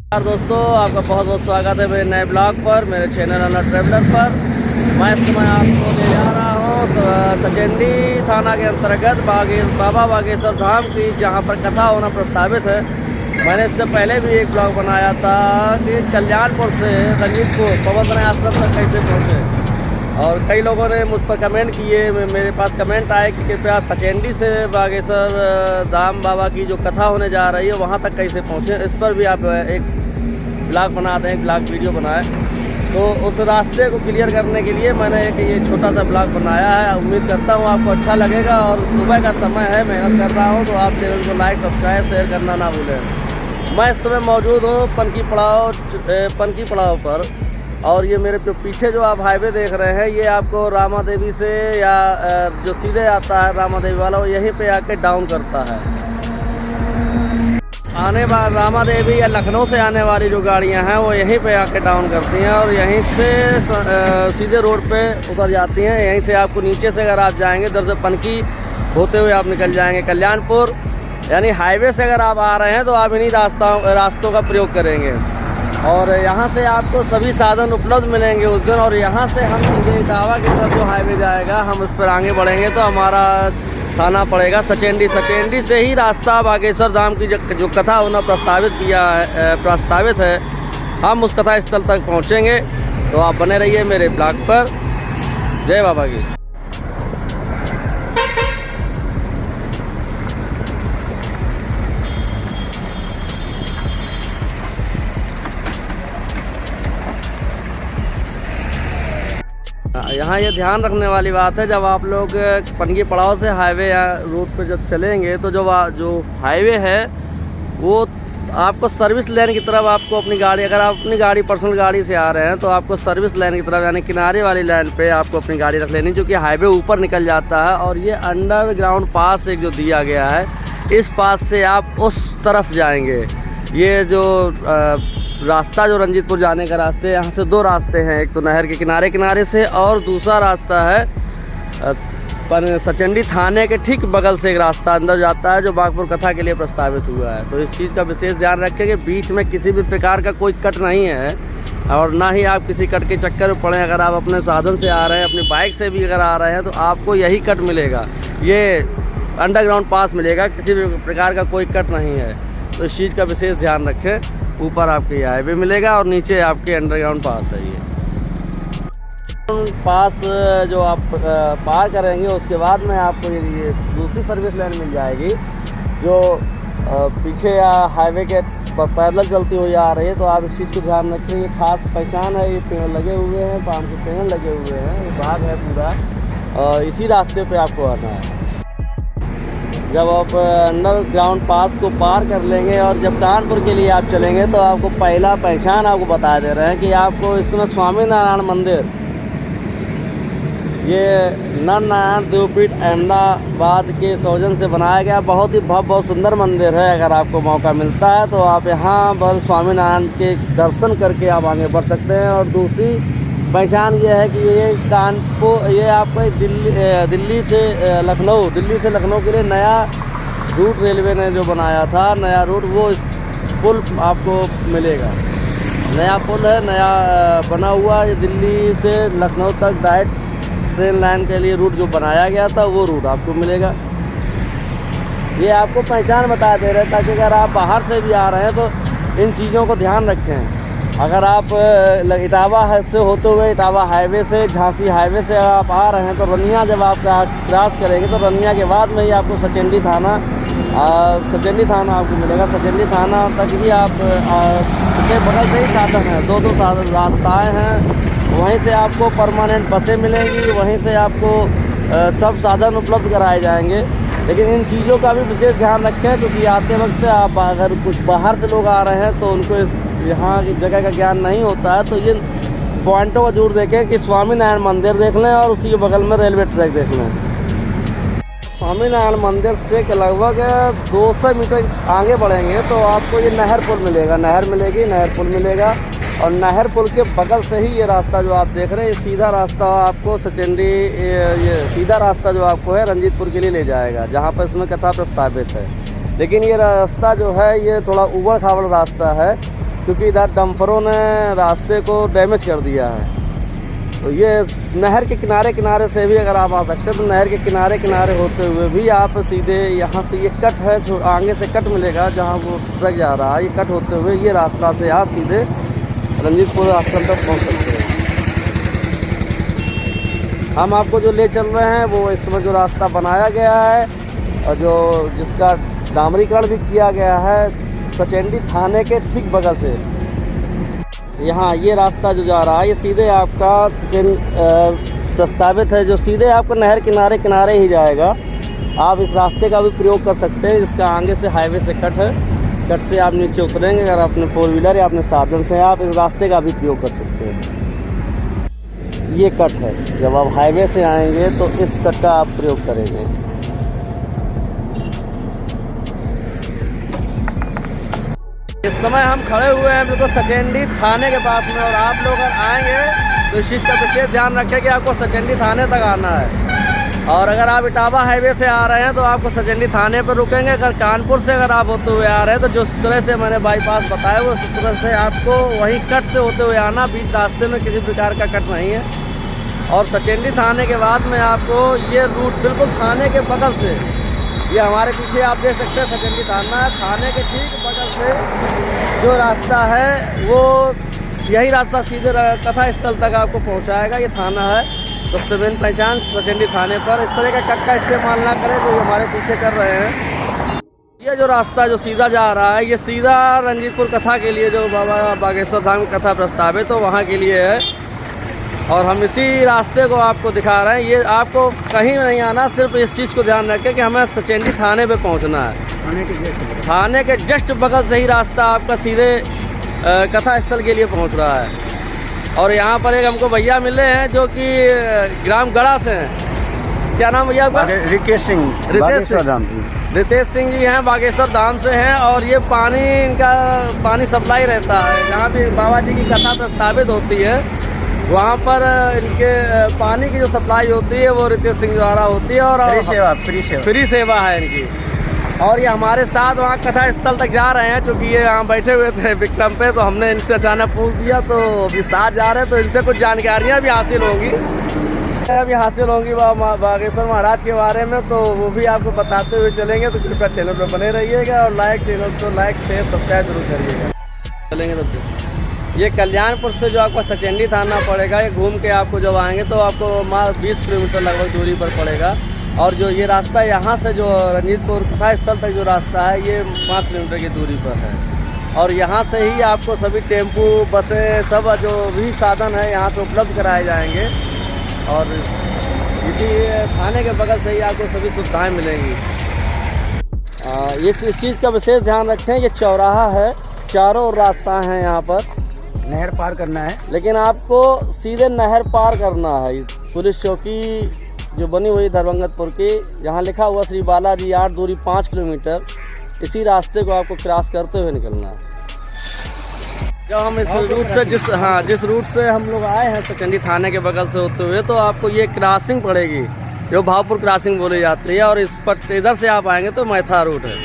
नमस्कार दोस्तों, आपका बहुत बहुत स्वागत है मेरे नए ब्लॉग पर, मेरे चैनल अन्ना ट्रैवलर पर। मैं इस समय आपको ले जा रहा हूँ सचेंडी थाना के अंतर्गत बाबा बागेश्वर धाम की, जहाँ पर कथा होना प्रस्तावित है। मैंने इससे पहले भी एक ब्लॉग बनाया था कि कल्याणपुर से रंजीतपुर पवन आश्रम तक कैसे पहुँचे, और कई लोगों ने मुझ पर कमेंट किए, मेरे पास कमेंट आए कि कृपया सचेंडी से बागेश्वर धाम बाबा की जो कथा होने जा रही है वहाँ तक कैसे पहुँचे। इस पर भी आप एक ब्लॉग बनाते हैं, एक ब्लॉग वीडियो बनाए, तो उस रास्ते को क्लियर करने के लिए मैंने एक ये छोटा सा ब्लॉग बनाया है। उम्मीद करता हूँ आपको अच्छा लगेगा। और सुबह का समय है, मेहनत कर रहा हूँ, तो आप चैनल को लाइक सब्सक्राइब शेयर करना ना भूलें। मैं इस समय मौजूद हूँ पनकी पड़ाव पर, और ये मेरे पीछे जो आप हाईवे देख रहे हैं, ये आपको रामा देवी से या जो सीधे आता है रामा देवी वाला, वो यहीं पे आके डाउन करता है। आने वाले रामा देवी या लखनऊ से आने वाली जो गाड़ियां हैं वो यहीं पे आके डाउन करती हैं, और यहीं से सीधे रोड पे उतर जाती हैं। यहीं से आपको नीचे से अगर आप जाएंगे, इधर से पनकी होते हुए आप निकल जाएंगे कल्याणपुर। यानी हाईवे से अगर आप आ रहे हैं तो आप इन्हीं रास्तों का प्रयोग करेंगे, और यहाँ से आपको सभी साधन उपलब्ध मिलेंगे उस दिन। और यहाँ से हम सीधे इटावा की तरफ जो हाईवे जाएगा, हम उस पर आगे बढ़ेंगे तो हमारा थाना पड़ेगा सचेंडी। सचेंडी से ही रास्ता बागेश्वर धाम की जो कथा होना प्रस्तावित है, हम उस कथा स्थल तक पहुँचेंगे। तो आप बने रहिए मेरे ब्लॉग पर। जय बाबा की। यहाँ ये ध्यान रखने वाली बात है, जब आप लोग पनकी पड़ाव से हाईवे या रोड पे जब चलेंगे, तो जो हाईवे है वो आपको सर्विस लेन की तरफ आपको अपनी गाड़ी, अगर आप अपनी गाड़ी पर्सनल गाड़ी से आ रहे हैं तो आपको सर्विस लेन की तरफ यानी किनारे वाली लाइन पे आपको अपनी गाड़ी रख लेनी, क्योंकि हाईवे ऊपर निकल जाता है। और ये अंडरग्राउंड पास एक जो दिया गया है, इस पास से आप उस तरफ जाएंगे। ये जो रास्ता जो रंजीतपुर जाने का रास्ते, यहाँ से दो रास्ते हैं, एक तो नहर के किनारे से, और दूसरा रास्ता है पर सचेंडी थाने के ठीक बगल से एक रास्ता अंदर जाता है, जो बागपुर कथा के लिए प्रस्तावित हुआ है। तो इस चीज़ का विशेष ध्यान रखें कि बीच में किसी भी प्रकार का कोई कट नहीं है, और ना ही आप किसी कट के चक्कर में पड़े। अगर आप अपने साधन से आ रहे हैं, अपनी बाइक से भी अगर आ रहे हैं, तो आपको यही कट मिलेगा, ये अंडरग्राउंड पास मिलेगा, किसी भी प्रकार का कोई कट नहीं है। तो इस चीज़ का विशेष ध्यान रखें। ऊपर आपके हाईवे मिलेगा और नीचे आपके अंडरग्राउंड पास है। ये पास जो आप पार करेंगे, उसके बाद में आपको ये दूसरी सर्विस लाइन मिल जाएगी, जो पीछे हाईवे के पैरेलल चलती हुई आ रही है। तो आप इस चीज़ को ध्यान रखें, ये खास पहचान है, ये पेड़ लगे हुए हैं, पाम के पेड़ लगे हुए हैं, ये बाग है पूरा, इसी रास्ते पे आपको आना है। जब आप अंडरग्राउंड पास को पार कर लेंगे और जब कानपुर के लिए आप चलेंगे, तो आपको पहला पहचान आपको बता दे रहे हैं कि आपको इसमें स्वामीनारायण मंदिर, ये नर नारायण देवपीठ अहमदाबाद के सौजन से बनाया गया बहुत ही भव्य बहुत सुंदर मंदिर है। अगर आपको मौका मिलता है तो आप यहाँ पर स्वामीनारायण के दर्शन करके आप आगे बढ़ सकते हैं। और दूसरी पहचान ये है कि ये कानपुर, ये आपको दिल्ली से लखनऊ के लिए नया रूट रेलवे ने जो बनाया था, नया रूट, वो इस पुल आपको मिलेगा। नया पुल है, नया बना हुआ, ये दिल्ली से लखनऊ तक डायरेक्ट ट्रेन लाइन के लिए रूट जो बनाया गया था, वो रूट आपको मिलेगा। ये आपको पहचान बता दे रहे हैं, ताकि अगर आप बाहर से भी आ रहे हैं तो इन चीज़ों को ध्यान रखें। अगर आप इटावा से होते हुए, इटावा हाईवे से, झांसी हाईवे से आप आ रहे हैं, तो रनिया जब आप क्रॉस करेंगे, तो रनिया के बाद में ही आपको सचेंडी थाना आपको मिलेगा। सचेंडी थाना तक ही आप के बगल से ही साधन है, दो साधन रास्ताएँ हैं, वहीं से आपको परमानेंट बसें मिलेंगी, वहीं से आपको सब साधन उपलब्ध कराए जाएंगे। लेकिन इन चीज़ों का भी विशेष ध्यान रखें, क्योंकि आते वक्त आप अगर कुछ बाहर से लोग आ रहे हैं तो उनको यहाँ की जगह का ज्ञान नहीं होता है, तो ये पॉइंटों को जरूर देखें कि स्वामीनारायण मंदिर देख लें और उसी के बगल में रेलवे ट्रैक देख लें। स्वामीनारायण मंदिर से लगभग 200 मीटर आगे बढ़ेंगे तो आपको ये नहर पुल मिलेगा, नहर पुल मिलेगा। और नहर पुल के बगल से ही ये रास्ता जो आप देख रहे हैं, सीधा रास्ता आपको सचेंडी, ये सीधा रास्ता जो आपको है रंजीतपुर के लिए ले जाएगा, जहाँ पर इसमें कथा प्रस्तावित है। लेकिन ये रास्ता जो है ये थोड़ा उबड़ खाबड़ रास्ता है, क्योंकि इधर डंपरों ने रास्ते को डैमेज कर दिया है। तो ये नहर के किनारे किनारे से भी अगर आप आ सकते हैं तो नहर के किनारे किनारे होते हुए भी आप सीधे यहाँ से ये कट है, आगे से कट मिलेगा जहाँ वो ट्रक जा रहा है, ये कट होते हुए ये रास्ता से आप सीधे रंजीतपुर आश्रम तक पहुँच सकते हैं। हम आपको जो ले चल रहे हैं वो इस समय जो रास्ता बनाया गया है और जो जिसका डामरीकरण भी किया गया है सचेंडी थाने के ठीक बगल से, यहाँ ये रास्ता जो जा रहा है ये सीधे आपका प्रस्तावित है, जो सीधे आपको नहर किनारे किनारे ही जाएगा। आप इस रास्ते का भी प्रयोग कर सकते हैं, जिसका आगे से हाईवे से कट है। कट से आप नीचे उतरेंगे अगर अपने 4 व्हीलर या अपने साधन से, आप इस रास्ते का भी प्रयोग कर सकते हैं। ये कट है, जब आप हाईवे से आएंगे तो इस कट का आप प्रयोग करेंगे। इस समय हम खड़े हुए हैं बिल्कुल सचेंडी थाने के पास में, और आप लोग अगर आएंगे तो इस चीज़ का विशेष ध्यान रखें कि आपको सचेंडी थाने तक आना है। और अगर आप इटावा हाईवे से आ रहे हैं तो आपको सचेंडी थाने पर रुकेंगे। अगर कानपुर से अगर आप होते हुए आ रहे हैं तो जिस तरह से मैंने बाईपास बताया वो उस तरह से आपको वहीं कट से होते हुए आना, बीच रास्ते में किसी प्रकार का कट नहीं है। और सचेंडी थाने के बाद में आपको ये रूट बिल्कुल थाने के बगल से, ये हमारे पीछे आप देख सकते हैं सचेंडी थाना है, थाने के ठीक बगल से जो रास्ता है वो यही रास्ता सीधे कथा स्थल तक आपको पहुंचाएगा। ये थाना है, सबसे मेन पहचान सचेंडी थाने पर। इस तरह का कट का इस्तेमाल ना करें जो हमारे पीछे कर रहे हैं। ये जो रास्ता जो सीधा जा रहा है ये सीधा रंजीतपुर कथा के लिए, जो बाबा बागेश्वर धाम की कथा प्रस्तावित तो वहाँ के लिए है। और हम इसी रास्ते को आपको दिखा रहे हैं। ये आपको कहीं नहीं आना, सिर्फ इस चीज़ को ध्यान रखें कि हमें सचेंडी थाने पे पहुंचना है। थाने के जस्ट बगल से ही रास्ता आपका सीधे कथा स्थल के लिए पहुंच रहा है। और यहाँ पर एक हमको भैया मिले हैं जो कि ग्राम गड़ा से हैं। क्या नाम भैया आपका? रितेश सिंह। रितेश सिंह जी हैं, बागेश्वर धाम से हैं। और ये पानी, इनका पानी सप्लाई रहता है जहाँ भी बाबा जी की कथा प्रस्तावित होती है, वहाँ पर इनके पानी की जो सप्लाई होती है वो रितेश सिंह द्वारा होती है। और फ्री सेवा है इनकी। और ये हमारे साथ वहाँ कथा स्थल तक जा रहे हैं, क्योंकि ये यहाँ बैठे हुए थे विक्रम पे, तो हमने इनसे अचानक पूछ दिया तो अभी साथ जा रहे हैं। तो इनसे कुछ जानकारियाँ भी हासिल होंगी बागेश्वर महाराज के बारे में, तो वो भी आपको बताते हुए चलेंगे। तो कृपया चैनल पर बने रहिएगा और चैनल को लाइक शेयर सब्सक्राइब जरूर करिएगा। चलेंगे तो ये कल्याणपुर से जो आपका सचेंडी थाना पड़ेगा, ये घूम के आपको जब आएंगे तो आपको 20 किलोमीटर लगभग दूरी पर पड़ेगा। और जो ये रास्ता यहाँ से जो रंजीतपुर कथा स्थल तक जो रास्ता है ये 5 किलोमीटर की दूरी पर है। और यहाँ से ही आपको सभी टेम्पू, बसें, सब जो भी साधन है यहाँ से उपलब्ध कराए जाएंगे। और इसी थाने के बगल से ही आपको सभी सुविधाएं मिलेंगी। इस चीज़ का विशेष ध्यान रखें, ये चौराहा है, चारों ओर रास्ता है, यहाँ पर नहर पार करना है, लेकिन आपको सीधे नहर पार करना है। पुलिस चौकी जो बनी हुई धर्मंगतपुर की, जहाँ लिखा हुआ श्री बालाजी 8 दूरी 5 किलोमीटर, इसी रास्ते को आपको क्रॉस करते हुए निकलना है। जब हम इस रूट से जिस रूट से हम लोग आए हैं सचेंडी थाने के बगल से होते हुए, तो आपको ये क्रॉसिंग पड़ेगी जो भावपुर क्रॉसिंग बोली जाती है। और इस पर इधर से आप आएंगे तो मैथा रूट है,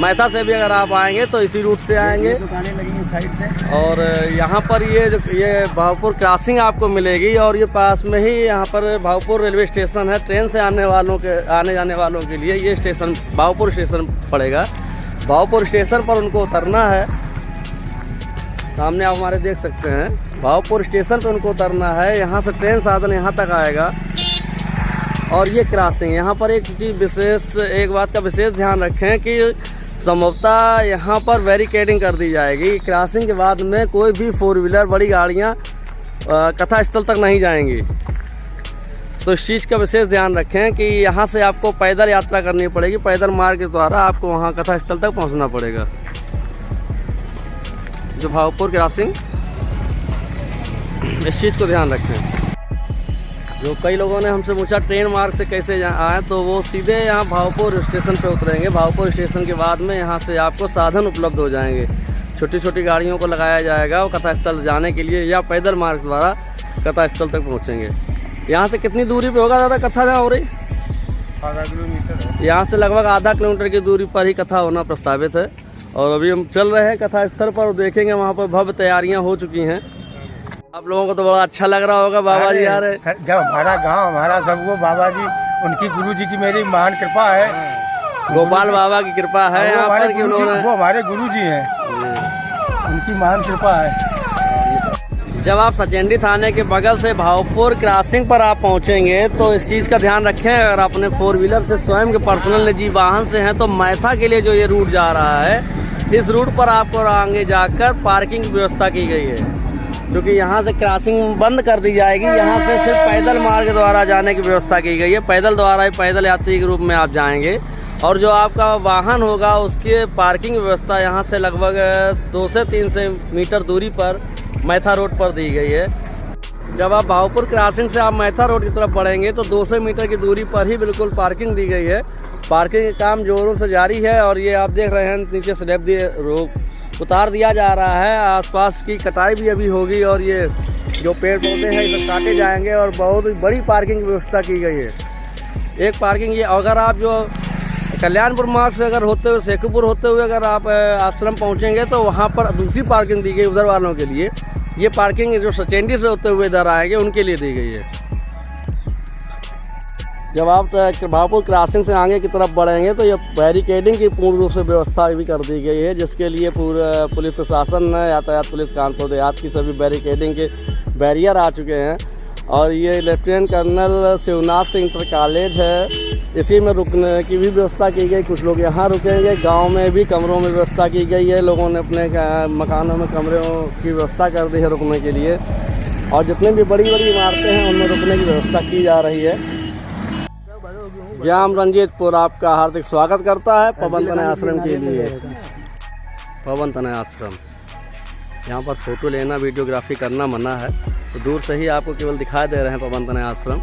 मैथा से भी अगर आप आएंगे तो इसी रूट से आएंगे। दुकानें लगी साइड से। और यहाँ पर ये भावपुर क्रॉसिंग आपको मिलेगी। और ये पास में ही यहाँ पर भावपुर रेलवे स्टेशन है। ट्रेन से आने जाने वालों के लिए ये स्टेशन भावपुर स्टेशन पड़ेगा। भावपुर स्टेशन पर उनको उतरना है। सामने आप हमारे देख सकते हैं, भावपुर स्टेशन पर उनको उतरना है। यहाँ से ट्रेन साधन यहाँ तक आएगा। और ये क्रॉसिंग, यहाँ पर एक बात का विशेष ध्यान रखें कि संभवतः यहाँ पर बैरिकेडिंग कर दी जाएगी। क्रॉसिंग के बाद में कोई भी 4 व्हीलर बड़ी गाड़ियाँ कथा स्थल तक नहीं जाएंगी। तो इस चीज़ का विशेष ध्यान रखें कि यहाँ से आपको पैदल यात्रा करनी पड़ेगी। पैदल मार्ग के द्वारा आपको वहाँ कथा स्थल तक पहुँचना पड़ेगा। जो भावपुर क्रॉसिंग, इस चीज़ को ध्यान रखें। जो कई लोगों ने हमसे पूछा ट्रेन मार्ग से कैसे आए, तो वो सीधे यहाँ भावपुर स्टेशन पे उतरेंगे। भावपुर स्टेशन के बाद में यहाँ से आपको साधन उपलब्ध हो जाएंगे। छोटी छोटी गाड़ियों को लगाया जाएगा और कथा स्थल जाने के लिए, या पैदल मार्ग द्वारा कथा स्थल तक पहुँचेंगे। यहाँ से कितनी दूरी पे होगा दादा कथा जहाँ हो रही? आधा किलोमीटर है। यहाँ से लगभग आधा किलोमीटर की दूरी पर ही कथा होना प्रस्तावित है। और अभी हम चल रहे हैं कथा स्थल पर और देखेंगे वहाँ पर भव्य तैयारियां हो चुकी हैं। आप लोगों को तो बड़ा अच्छा लग रहा होगा बाबा जी आ रहे। जब हमारा गांव हमारा सबको बाबा जी उनकी गुरु जी की मेरी महान कृपा है, गोपाल बाबा की कृपा है यहाँ पर कि उन्होंने, वो हमारे गुरु जी हैं, उनकी महान कृपा है। जब आप सचेंडी थाने के बगल से भावपुर क्रॉसिंग पर आप पहुंचेंगे तो इस चीज़ का ध्यान रखें, अगर अपने 4 व्हीलर से स्वयं के पर्सनल निजी वाहन से हैं तो मैथा के लिए जो ये रूट जा रहा है, इस रूट पर आपको आगे जाकर पार्किंग व्यवस्था की गई है, क्योंकि यहाँ से क्रॉसिंग बंद कर दी जाएगी। यहाँ से सिर्फ पैदल मार्ग द्वारा जाने की व्यवस्था की गई है, पैदल द्वारा ही पैदल यात्री के रूप में आप जाएंगे। और जो आपका वाहन होगा उसकी पार्किंग व्यवस्था यहाँ से लगभग 2 से 3 मीटर दूरी पर मैथा रोड पर दी गई है। जब आप भावपुर क्रॉसिंग से आप मैथा रोड की तरफ बढ़ेंगे तो 200 मीटर की दूरी पर ही बिल्कुल पार्किंग दी गई है। पार्किंग का काम जोरों से जारी है और ये आप देख रहे हैं नीचे स्लैब उतार दिया जा रहा है। आसपास की कटाई भी अभी होगी और ये जो पेड़ पौधे हैं इसे काटे जाएंगे और बहुत बड़ी पार्किंग व्यवस्था की गई है। एक पार्किंग ये, अगर आप जो कल्याणपुर मार्ग से अगर होते हुए शेखपुर होते हुए अगर आप आश्रम पहुंचेंगे तो वहां पर दूसरी पार्किंग दी गई उधर वालों के लिए। ये पार्किंग जो सचेंडी से होते हुए इधर आएंगे उनके लिए दी गई है। जब आप भावपुर क्रॉसिंग से आगे की तरफ बढ़ेंगे तो ये बैरिकेडिंग की पूर्ण रूप से व्यवस्था भी कर दी गई है, जिसके लिए पूरा पुलिस प्रशासन, यातायात पुलिस कानपुर देहात की सभी बैरिकेडिंग के बैरियर आ चुके हैं। और ये lieutenant colonel Shivnath Singh inter college है, इसी में रुकने की भी व्यवस्था की गई। कुछ लोग यहाँ रुकेंगे, गांव में भी कमरों में व्यवस्था की गई है, लोगों ने अपने मकानों में कमरों की व्यवस्था कर दी है रुकने के लिए। और जितने भी बड़ी बड़ी इमारतें हैं उनमें रुकने की व्यवस्था की जा रही है। जाम रंजीतपुर आपका हार्दिक स्वागत करता है पवन तनय आश्रम के लिए। पवन तनय आश्रम, यहाँ पर फोटो लेना, वीडियोग्राफी करना मना है, तो दूर से ही आपको केवल दिखाई दे रहे हैं पवन तनय आश्रम।